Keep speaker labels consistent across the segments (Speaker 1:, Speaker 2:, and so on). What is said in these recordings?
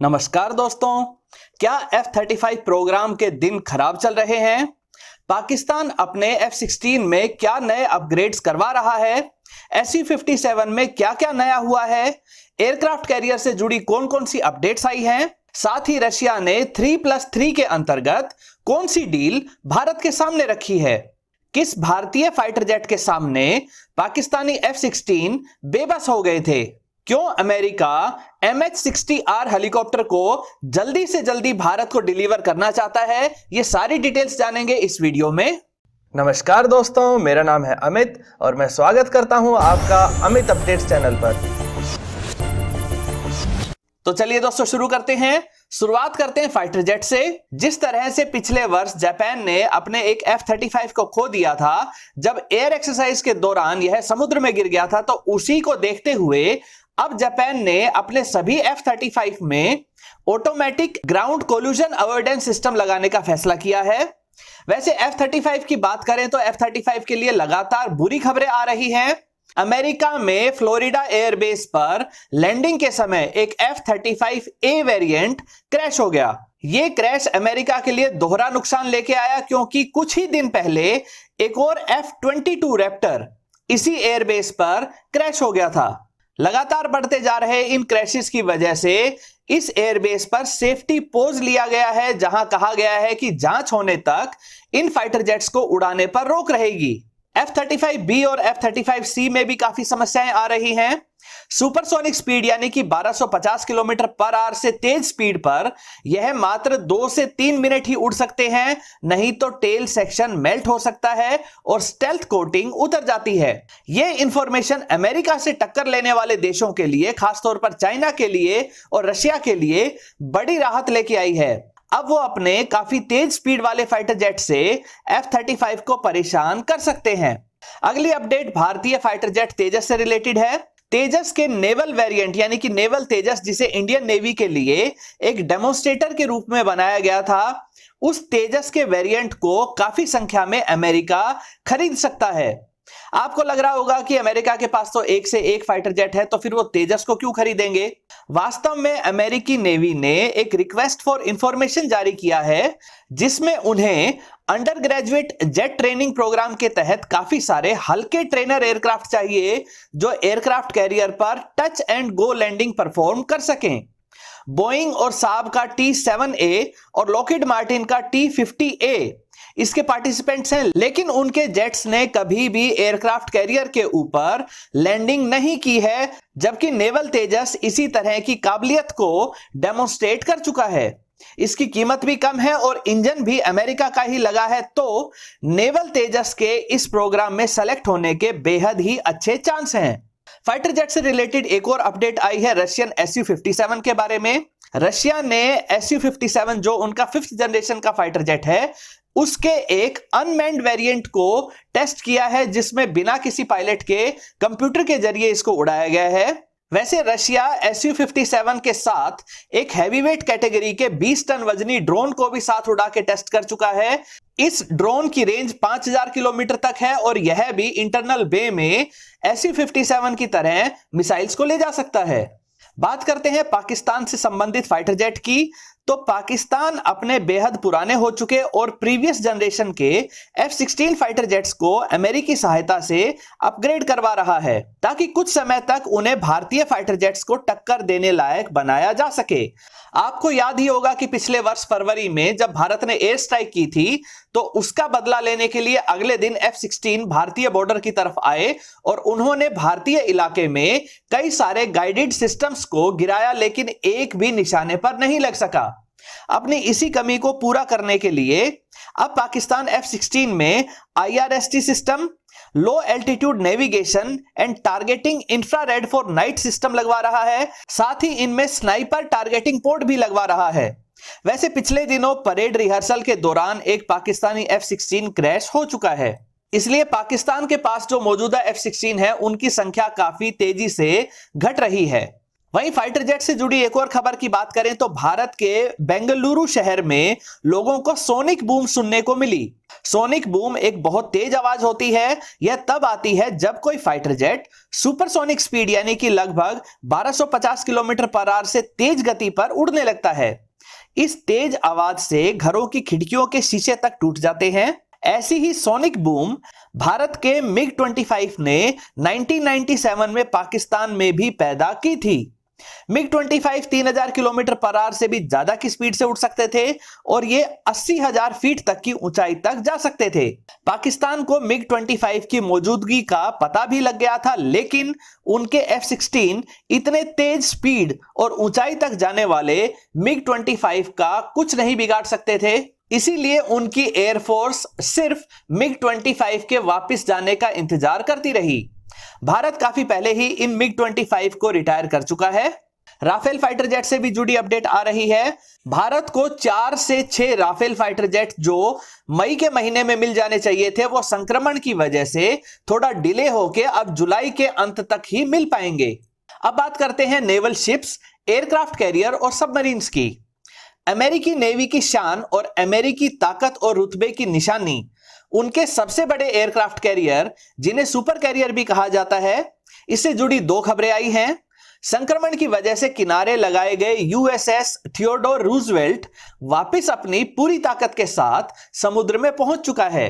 Speaker 1: नमस्कार दोस्तों, क्या F-35 प्रोग्राम के दिन खराब चल रहे हैं? पाकिस्तान अपने F-16 में क्या नए अपग्रेड्स करवा रहा है? Su-57 में क्या क्या नया हुआ है? एयरक्राफ्ट कैरियर से जुड़ी कौन कौन सी अपडेट्स आई हैं? साथ ही रशिया ने 3+3 के अंतर्गत कौन सी डील भारत के सामने रखी है? किस भारतीय फाइटर जेट के सामने पाकिस्तानी F-16 बेबस हो गए थे? क्यों अमेरिका MH-60R हेलीकॉप्टर को जल्दी से जल्दी भारत को डिलीवर करना चाहता है? ये सारी डिटेल्स जानेंगे इस वीडियो में।
Speaker 2: नमस्कार दोस्तों, मेरा नाम है अमित और मैं स्वागत करता हूं आपका अमित अपडेट्स चैनल पर।
Speaker 1: तो चलिए दोस्तों शुरू करते हैं। शुरुआत करते हैं फाइटर जेट से। जिस तरह से पिछले वर्ष जापान ने अपने एक F-35 को खो दिया था जब एयर एक्सरसाइज के दौरान यह समुद्र में गिर गया था, तो उसी को देखते हुए अब जापान ने अपने सभी F-35 में automatic ground collision avoidance system लगाने का फैसला किया है। वैसे F-35 की बात करें तो F-35 के लिए लगातार बुरी खबरें आ रही हैं। अमेरिका में फ्लोरिडा एयरबेस पर लैंडिंग के समय एक F-35A वेरिएंट क्रैश हो गया। यह क्रैश अमेरिका के लिए दोहरा नुकसान लेके आया, क्योंकि कुछ ही दिन पहले एक और F-22 रैप्टर इसी एयरबेस पर क्रैश हो गया था। लगातार बढ़ते जा रहे इन क्रैशेस की वजह से इस एयरबेस पर सेफ्टी पोज लिया गया है, जहां कहा गया है कि जांच होने तक इन फाइटर जेट्स को उड़ाने पर रोक रहेगी। F-35B और F-35C में भी काफी समस्याएं आ रही हैं। सुपरसोनिक स्पीड यानी कि 1250 किलोमीटर पर आवर से तेज स्पीड पर यह मात्र 2 से 3 मिनट ही उड़ सकते हैं, नहीं तो टेल सेक्शन मेल्ट हो सकता है और स्टेल्थ कोटिंग उतर जाती है। यह इंफॉर्मेशन अमेरिका से टक्कर लेने वाले देशों के लिए, खासतौर पर चाइना के लिए और रशिया के लिए बड़ी राहत लेके आई है। अब वो अपने काफी तेज स्पीड वाले फाइटर जेट से F-35 को परेशान कर सकते हैं। अगली अपडेट भारतीय फाइटर जेट तेजस से रिलेटेड है। तेजस के नेवल वेरिएंट यानी कि नेवल तेजस, जिसे इंडियन नेवी के लिए एक डेमोन्स्ट्रेटर के रूप में बनाया गया था, उस तेजस के वेरिएंट को काफी संख्या में अमेरिका खरीद सकता है। आपको लग रहा होगा कि अमेरिका के पास तो एक से एक फाइटर जेट है, तो फिर वो तेजस को क्यों खरीदेंगे? वास्तव में अमेरिकी नेवी ने एक रिक्वेस्ट फॉर इंफॉर्मेशन जारी किया है, जिसमें उन्हें undergraduate jet training programme के तहत काफी सारे हल्के ट्रेनर एयरक्राफ्ट चाहिए जो एयरक्राफ्ट कैरियर पर touch and go landing perform कर सकें। बोइंग और साब का T-7A और लॉकहीड मार्टिन का T-50A इसके पार्टिसिपेंट्स हैं, लेकिन उनके जेट्स ने कभी भी एयरक्राफ्ट कैरियर के ऊपर लैंडिंग नहीं की है, जबकि नेवल तेजस इसी तरह की काबिलियत को डेमोन्स्ट्रेट कर चुका है। इसकी कीमत भी कम है और इंजन भी अमेरिका का ही लगा है, तो नेवल तेजस के इस प्रोग्राम में सेलेक्ट होने के बेहद ही अच्छे चांस हैं। फाइटर जेट से रिलेटेड एक और अपडेट आई है रशियन Su-57 के बारे में। रशिया ने Su-57 जो उनका 5th जनरेशन का फाइटर जेट है, उसके एक अनमैन्ड वेरिएंट को टेस्ट किया है, जिसमें बिना किसी पायलट के कंप्यूटर के जरिए इसको उड़ाया गया है। वैसे रशिया Su-57 के साथ एक हैवीवेट कैटेगरी के 20 टन वजनी ड्रोन को भी साथ उड़ा के टेस्ट कर चुका है। इस ड्रोन की रेंज 5000 किलोमीटर तक है और यह भी इंटरनल बे में Su-57 की तरह मिसाइल्स को ले जा सकता है। बात करते हैं पाकिस्तान से संबंधित फाइटर जेट की। तो पाकिस्तान अपने बेहद पुराने हो चुके और प्रीवियस जनरेशन के F-16 फाइटर जेट्स को अमेरिकी सहायता से अपग्रेड करवा रहा है, ताकि कुछ समय तक उन्हें भारतीय फाइटर जेट्स को टक्कर देने लायक बनाया जा सके। आपको याद ही होगा कि पिछले वर्ष फरवरी में जब भारत ने एयर स्ट्राइक की थी, तो उसका बदला लेने के लिए अगले दिन F-16 भारतीय बॉर्डर की तरफ आए और उन्होंने भारतीय इलाके में कई सारे गाइडेड सिस्टम्स को गिराया, लेकिन एक भी निशाने पर नहीं लग सका। अपनी इसी कमी को पूरा करने के लिए अब पाकिस्तान F-16 में IRST system, low altitude navigation and targeting infrared for night system लगवा रहा है। साथ ही इनमें स्नाइपर टारगेटिंग पोर्ट भी लगवा रहा है। वैसे पिछले दिनों परेड रिहर्सल के दौरान एक पाकिस्तानी F-16 क्रैश हो चुका है, इसलिए पाकिस्तान के पास जो मौजूदा F-16 है, उनकी संख्या काफी तेजी से घट रही है। वहीं फाइटर जेट से जुड़ी एक और खबर की बात करें तो भारत के बेंगलुरु शहर में लोगों को सोनिक बूम सुनने को मिली। सोनिक बूम एक बहुत तेज आवाज होती है। यह तब आती है जब कोई फाइटर जेट सुपरसोनिक स्पीड यानी कि लगभग 1250 किलोमीटर पर आवर से तेज गति पर उड़ने लगता है। इस तेज आवाज से घरों की खिड़कियों के शीशे तक टूट जाते हैं। ऐसी ही सोनिक बूम भारत के MiG-25 ने 1997 में पाकिस्तान में भी पैदा की थी। MiG-25 3000 किलोमीटर पर आवर से भी ज्यादा की स्पीड से उड़ सकते थे और ये 80,000 फीट तक की ऊंचाई तक जा सकते थे। पाकिस्तान को MiG-25 की मौजूदगी का पता भी लग गया था, लेकिन उनके F-16 इतने तेज स्पीड और ऊंचाई तक जाने वाले MiG-25 का कुछ नहीं बिगाड़ सकते थे। इसीलिए उनकी एयरफोर्स सिर्फ MiG-25 के वापस जाने का इंतजार करती रही। भारत काफी पहले ही इन MiG-25 को रिटायर कर चुका है। राफेल फाइटर जेट से भी जुड़ी अपडेट आ रही है। भारत को 4 से 6 राफेल फाइटर जेट जो मई के महीने में मिल जाने चाहिए थे, वो संक्रमण की वजह से थोड़ा डिले होके अब जुलाई के अंत तक ही मिल पाएंगे। अब बात करते हैं नेवल शिप्स, एयरक्राफ्ट कैरियर और सबमरीन्स की। अमेरिकी नेवी की शान और अमेरिकी ताकत और रुतबे की निशानी उनके सबसे बड़े एयरक्राफ्ट कैरियर, जिन्हें सुपर कैरियर भी कहा जाता है, इससे जुड़ी 2 खबरें आई हैं। संक्रमण की वजह से किनारे लगाए गए USS थियोडोर रूजवेल्ट वापस अपनी पूरी ताकत के साथ समुद्र में पहुंच चुका है।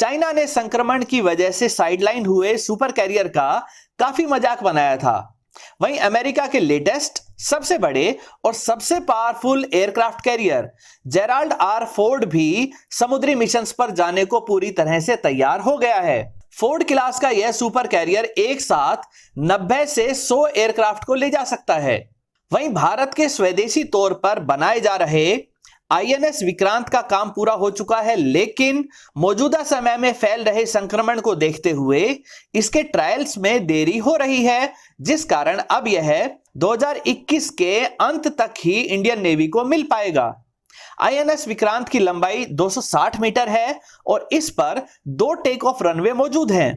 Speaker 1: चाइना ने संक्रमण की वजह से साइडलाइन हुए सुपर कैरियर का काफी मजाक बनाया था। वहीं अमेरिका के लेटेस्ट, सबसे बड़े और सबसे powerful aircraft carrier Gerald R Ford भी समुद्री मिशंस पर जाने को पूरी तरह से तैयार हो गया है। फोर्ड क्लास का यह सुपर कैरियर एक साथ 90 से 100 एयरक्राफ्ट को ले जा सकता है। वहीं भारत के स्वदेशी तौर पर बनाए जा रहे INS विक्रांत का काम पूरा हो चुका है, लेकिन मौजूदा समय में फैल रहे संक्रमण को देखते हुए इसके ट्रायल्स में देरी हो रही है, जिस कारण अब यह 2021 के अंत तक ही इंडियन नेवी को मिल पाएगा। INS विक्रांत की लंबाई 260 मीटर है और इस पर 2 टेक ऑफ रनवे मौजूद हैं।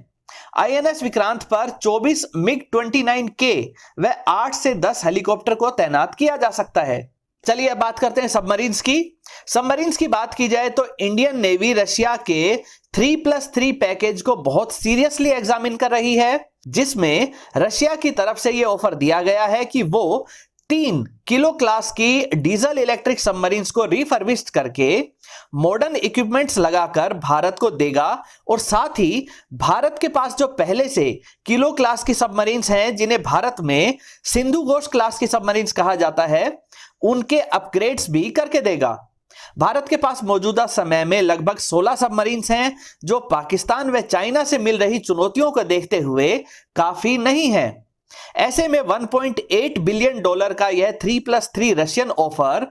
Speaker 1: INS विक्रांत पर 24 MiG-29K व 8 से 10 हेलीकॉप्टर को तैनात किया जा सकता है। चलिए अब बात करते हैं सबमरीन्स की। सबमरीन्स की बात की जाए तो इंडियन नेवी रशिया के 3+3 पैकेज को बहुत सीरियसली एग्जामिन कर रही है, जिसमें रशिया की तरफ से यह ऑफर दिया गया है कि वो 3 किलो क्लास की डीजल इलेक्ट्रिक सबमरीन्स को रिफर्बिश्ड करके मॉडर्न इक्विपमेंट्स लगाकर भारत को देगा और साथ ही भारत के पास जो पहले से किलो क्लास की सबमरीन्स हैं, जिन्हें भारत में सिंधु घोष क्लास की सबमरीन्स कहा जाता है, उनके अपग्रेड्स भी करके देगा। भारत के पास मौजूदा समय में लगभग 16 सबमरीन्स हैं, जो पाकिस्तान व चाइना से मिल रही चुनौतियों को देखते हुए काफी नहीं है। ऐसे में $1.8 बिलियन का यह 3+3 रशियन ऑफर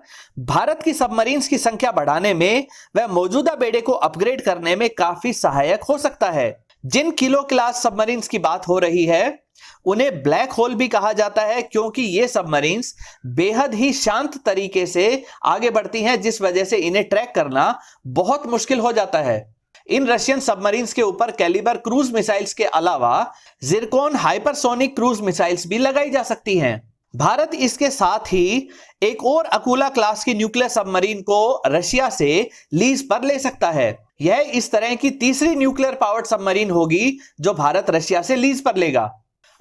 Speaker 1: भारत की सबमरीन्स की संख्या बढ़ाने में व मौजूदा बेड़े को अपग्रेड करने में काफी सहायक हो सकता है। जिन किलो क्लास सबमरीन्स की बात हो रही है, उन्हें ब्लैक होल भी कहा जाता है, क्योंकि ये सबमरीन्स बेहद ही शांत तरीके से आगे बढ़ती हैं, जिस वजह से इन्हें ट्रैक करना बहुत मुश्किल हो जाता है। इन रशियन सबमरीन्स के ऊपर कैलिबर क्रूज मिसाइल्स के अलावा जिरकॉन हाइपरसोनिक क्रूज मिसाइल्स भी लगाई जा सकती हैं। भारत इसके साथ ही एक और अकूला क्लास की न्यूक्लियर सबमरीन को रशिया से लीज पर ले सकता है। यह इस तरह की तीसरी न्यूक्लियर पावर्ड सबमरीन होगी जो भारत रशिया से लीज पर लेगा।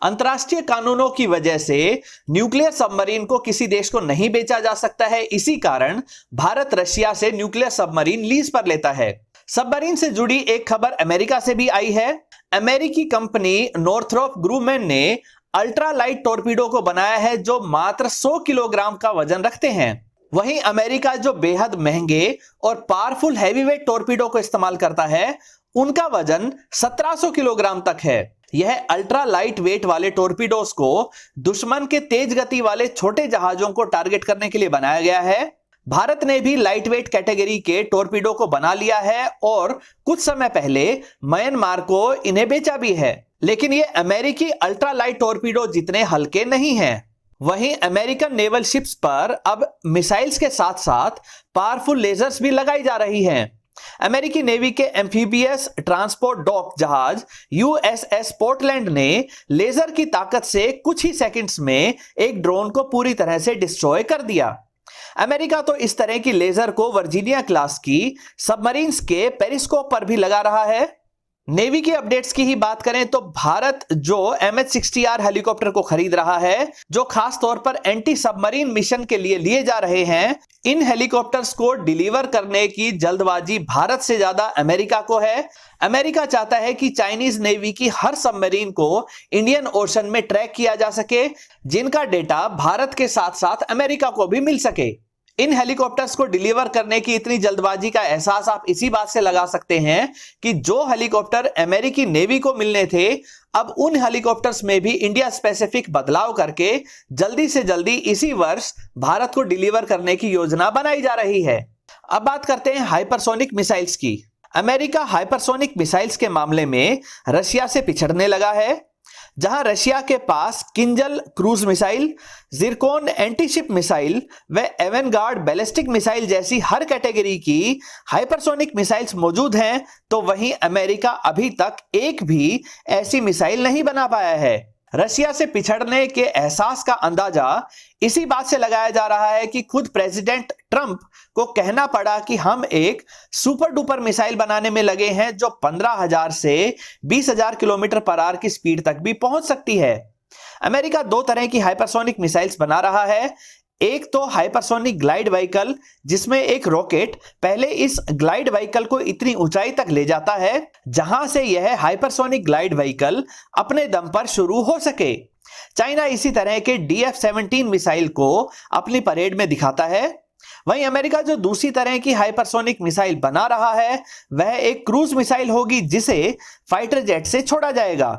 Speaker 1: अंतर्राष्ट्रीय कानूनों की वजह से न्यूक्लियर सबमरीन को किसी देश को नहीं बेचा जा सकता है, इसी कारण भारत रशिया से न्यूक्लियर सबमरीन लीज पर लेता है। सबमरीन से जुड़ी एक खबर अमेरिका से भी आई है। अमेरिकी कंपनी नॉर्थरोप ग्रूमैन ने अल्ट्रा लाइट टॉर्पीडो को बनाया है, जो मात्र 100 किलोग्राम का वजन रखते हैं। वहीं अमेरिका जो बेहद महंगे और पावरफुल हैवीवेट टॉर्पीडो को इस्तेमाल करता है, उनका वजन 1700 किलोग्राम तक है। यह अल्ट्रा लाइट वेट वाले टॉर्पीडोज को दुश्मन के तेज गति वाले छोटे जहाजों को टारगेट करने के लिए बनाया गया है। भारत ने भी लाइट वेट कैटेगरी के टॉर्पीडो को बना लिया है और कुछ समय पहले म्यांमार को इन्हें बेचा भी है, लेकिन ये अमेरिकी अल्ट्रा लाइट टॉर्पीडो जितने हल्के नहीं हैं। वहीं अमेरिकन नेवल शिप्स पर अब मिसाइल्स के साथ साथ पावरफुल लेजर्स भी लगाई जा रही हैं। अमेरिकी नेवी के एम्फीबियस ट्रांसपोर्ट डॉक जहाज यूएसएस पोर्टलैंड ने लेजर की ताकत से कुछ ही सेकंड्स में एक ड्रोन को पूरी तरह से डिस्ट्रॉय कर दिया। अमेरिका तो इस तरह की लेजर को वर्जीनिया क्लास की सबमरीन्स के पेरिस्कोप पर भी लगा रहा है। नेवी की अपडेट्स की ही बात करें तो भारत जो MH-60R हेलीकॉप्टर को खरीद रहा है, जो खास तौर पर एंटी सबमरीन मिशन के लिए जा रहे हैं, इन हेलीकॉप्टर्स को डिलीवर करने की जल्दबाजी भारत से ज्यादा अमेरिका को है। अमेरिका चाहता है कि चाइनीज नेवी की हर सबमरीन को इंडियन ओशन में ट्रैक किया जा सके, जिनका डेटा भारत के साथ साथ अमेरिका को भी मिल सके। इन हेलीकॉप्टर्स को डिलीवर करने की इतनी जल्दबाजी का एहसास आप इसी बात से लगा सकते हैं कि जो हेलीकॉप्टर अमेरिकी नेवी को मिलने थे, अब उन हेलीकॉप्टर्स में भी इंडिया स्पेसिफिक बदलाव करके जल्दी से जल्दी इसी वर्ष भारत को डिलीवर करने की योजना बनाई जा रही है। अब बात करते हैं हाइपरसोनिक मिसाइल्स की। अमेरिका हाइपरसोनिक मिसाइल्स के मामले में रशिया से पिछड़ने लगा है। जहां रशिया के पास Kinzhal cruise missile, Zircon antiship missile व एवेनगार्ड बैलिस्टिक मिसाइल जैसी हर कैटेगरी की हाइपरसोनिक मिसाइल्स मौजूद हैं, तो वहीं अमेरिका अभी तक एक भी ऐसी मिसाइल नहीं बना पाया है। रशिया से पिछड़ने के एहसास का अंदाजा इसी बात से लगाया जा रहा है कि खुद प्रेसिडेंट ट्रंप को कहना पड़ा कि हम एक सुपर डुपर मिसाइल बनाने में लगे हैं जो 15,000 से 20,000 किलोमीटर पर आवर की स्पीड तक भी पहुंच सकती है। अमेरिका दो तरह की हाइपरसोनिक मिसाइल्स बना रहा है। एक तो हाइपरसोनिक ग्लाइड व्हीकल, जिसमें एक रॉकेट पहले इस ग्लाइड व्हीकल को इतनी ऊंचाई तक ले जाता है जहां से यह हाइपरसोनिक ग्लाइड व्हीकल अपने दम पर शुरू हो सके। चाइना इसी तरह के DF-17 मिसाइल को अपनी परेड में दिखाता है। वहीं अमेरिका जो दूसरी तरह की हाइपरसोनिक मिसाइल बना रहा है, वह एक क्रूज मिसाइल होगी जिसे फाइटर जेट से छोड़ा जाएगा।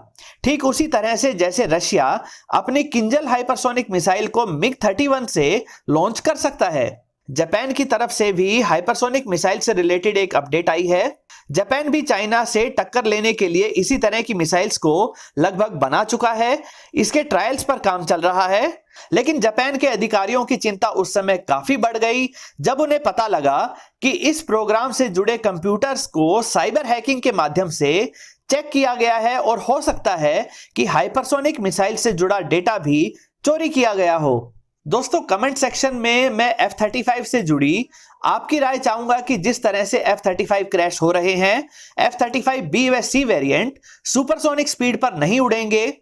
Speaker 1: ठीक उसी तरह से जैसे रशिया अपनी किंजल हाइपरसोनिक मिसाइल को MiG-31 से लॉन्च कर सकता है। जापान की तरफ से भी हाइपरसोनिक मिसाइल से रिलेटेड एक अपडेट आई है। जापान भी चाइना से टक्कर लेने के लिए इसी तरह की मिसाइल्स को लगभग बना चुका है। इसके ट्रायल्स पर काम चल रहा है, लेकिन जापान के अधिकारियों की चिंता उस समय काफी बढ़ गई जब उन्हें पता लगा कि इस प्रोग्राम से जुड़े कंप्यूटर्स को साइबर हैकिंग के माध्यम से चेक किया गया है और हो सकता है कि हाइपरसोनिक मिसाइल से जुड़ा डेटा भी चोरी किया गया हो। दोस्तों, कमेंट सेक्शन में मैं F-35 से जुड़ी आपकी राय चाहूंगा कि जिस तरह से F-35 क्रैश हो रहे हैं, F-35B व C वेरिएंट सुपरसोनिक स्पीड पर नहीं उड़ेंगे।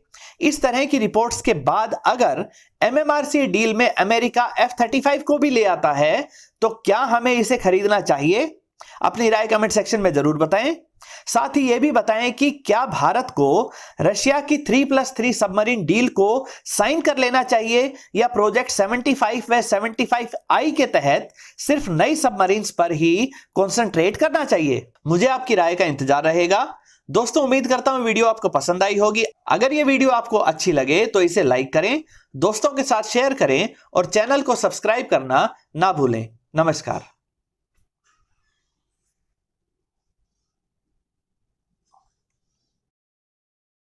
Speaker 1: इस तरह की रिपोर्ट्स के बाद अगर MMRC डील में अमेरिका F-35 को भी ले आता है, तो क्या हमें इसे खरीदना चाहिए? अपनी राय कमेंट सेक्शन में जरूर बताएं। साथ ही यह भी बताएं कि क्या भारत को रशिया की 3+3 सबमरीन डील को साइन कर लेना चाहिए या प्रोजेक्ट 75 व 75I के तहत सिर्फ नई सबमरीन्स पर ही कंसंट्रेट करना चाहिए। मुझे आपकी राय का इंतजार रहेगा। दोस्तों, उम्मीद करता हूं वीडियो आपको पसंद आई होगी। अगर यह वीडियो आपको अच्छी लगे तो इसे लाइक करें, दोस्तों के साथ शेयर करें और चैनल को सब्सक्राइब करना ना भूलें। नमस्कार।